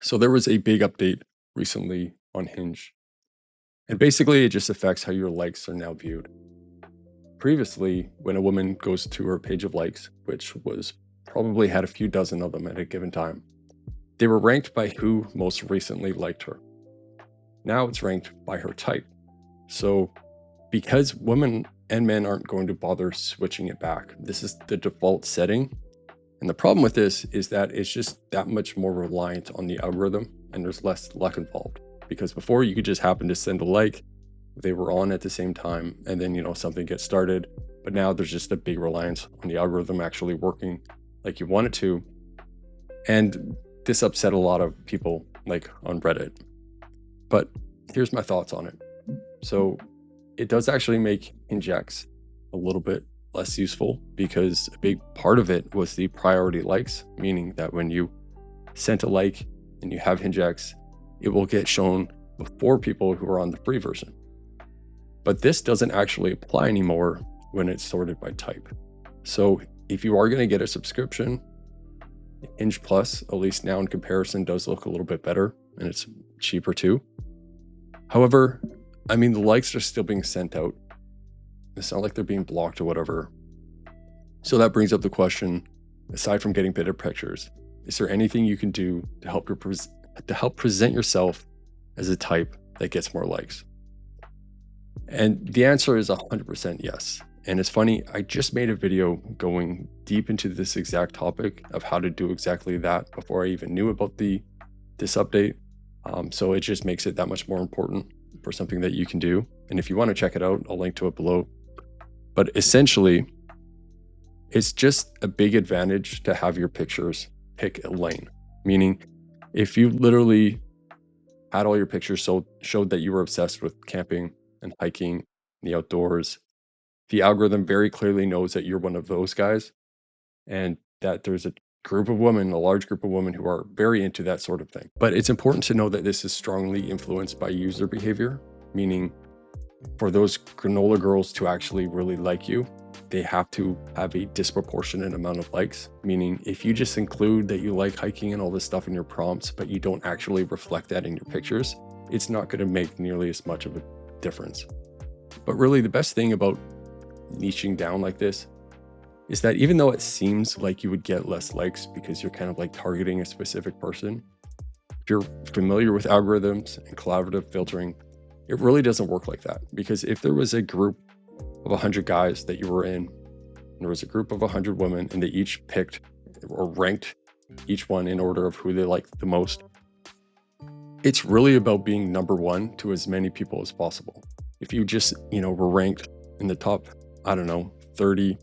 So there was a big update recently on Hinge, and basically it just affects how your likes are now viewed. Previously, when a woman goes to her page of likes, which was probably had a few dozen of them at a given time, they were ranked by who most recently liked her. Now it's ranked by her type. So because women and men aren't going to bother switching it back, this is the default setting. And the problem with this is that it's just that much more reliant on the algorithm and there's less luck involved. Because before you could just happen to send a like, they were on at the same time, and then something gets started. But now there's just a big reliance on the algorithm actually working like you want it to. And this upset a lot of people like on Reddit. But here's my thoughts on it. So it does actually make Injects a little bit less useful because a big part of it was the priority likes, meaning that when you sent a like and you have Hingex, it will get shown before people who are on the free version. But this doesn't actually apply anymore when it's sorted by type. So if you are going to get a subscription, Hinge Plus, at least now in comparison, does look a little bit better and it's cheaper too. However, the likes are still being sent out. It's not like they're being blocked or whatever. So that brings up the question, aside from getting better pictures, is there anything you can do to help present yourself as a type that gets more likes? And the answer is 100% yes. And it's funny, I just made a video going deep into this exact topic of how to do exactly that before I even knew about this update. So it just makes it that much more important for something that you can do. And if you want to check it out, I'll link to it below. But essentially, it's just a big advantage to have your pictures pick a lane. Meaning, if you literally had all your pictures showed that you were obsessed with camping and hiking in the outdoors, the algorithm very clearly knows that you're one of those guys and that there's a large group of women who are very into that sort of thing. But it's important to know that this is strongly influenced by user behavior, meaning for those granola girls to actually really like you, they have to have a disproportionate amount of likes. Meaning if you just include that you like hiking and all this stuff in your prompts, but you don't actually reflect that in your pictures, it's not going to make nearly as much of a difference. But really the best thing about niching down like this is that even though it seems like you would get less likes because you're kind of like targeting a specific person, if you're familiar with algorithms and collaborative filtering, it really doesn't work like that. Because if there was a group of 100 guys that you were in, and there was a group of 100 women, and they each picked or ranked each one in order of who they liked the most, it's really about being number one to as many people as possible. If you just, were ranked in the top, 30,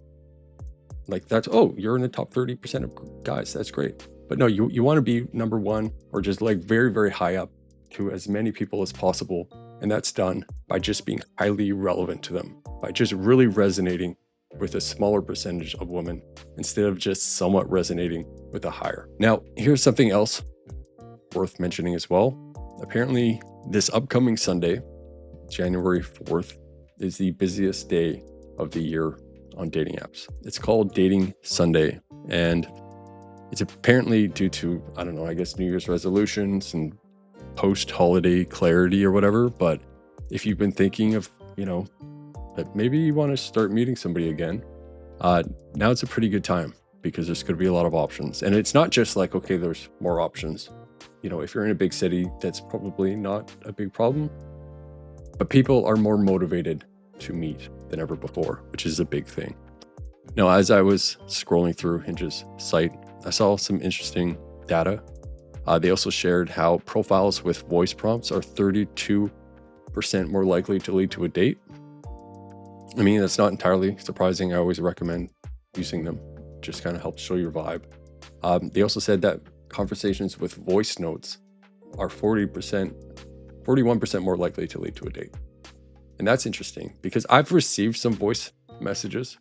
like that's, oh, you're in the top 30% of guys, that's great. But no, you want to be number one or just like very, very high up to as many people as possible. And that's done by just being highly relevant to them, by just really resonating with a smaller percentage of women instead of just somewhat resonating with a higher. Now, here's something else worth mentioning as well. Apparently, this upcoming Sunday, January 4th, is the busiest day of the year on dating apps. It's called Dating Sunday, and it's apparently due to, I guess New Year's resolutions and post-holiday clarity or whatever. But if you've been thinking of, that maybe you want to start meeting somebody again, now it's a pretty good time because there's going to be a lot of options. And it's not just like, okay, there's more options. If you're in a big city, that's probably not a big problem. But people are more motivated to meet than ever before, which is a big thing. Now, as I was scrolling through Hinge's site, I saw some interesting data. They also shared how profiles with voice prompts are 32% more likely to lead to a date. That's not entirely surprising. I always recommend using them. Just kind of helps show your vibe. They also said that conversations with voice notes are 41% more likely to lead to a date. And that's interesting because I've received some voice messages,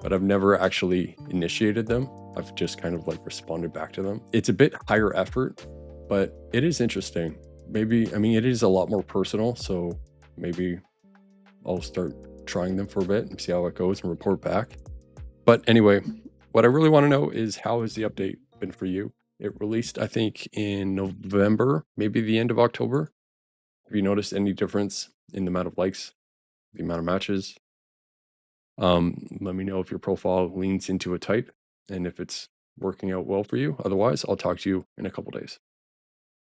but I've never actually initiated them. I've just kind of like responded back to them. It's a bit higher effort, but it is interesting. Maybe, it is a lot more personal. So maybe I'll start trying them for a bit and see how it goes and report back. But anyway, what I really want to know is how has the update been for you? It released, I think, in November, maybe the end of October. Have you noticed any difference in the amount of likes, the amount of matches? Let me know if your profile leans into a type and if it's working out well for you. Otherwise, I'll talk to you in a couple days.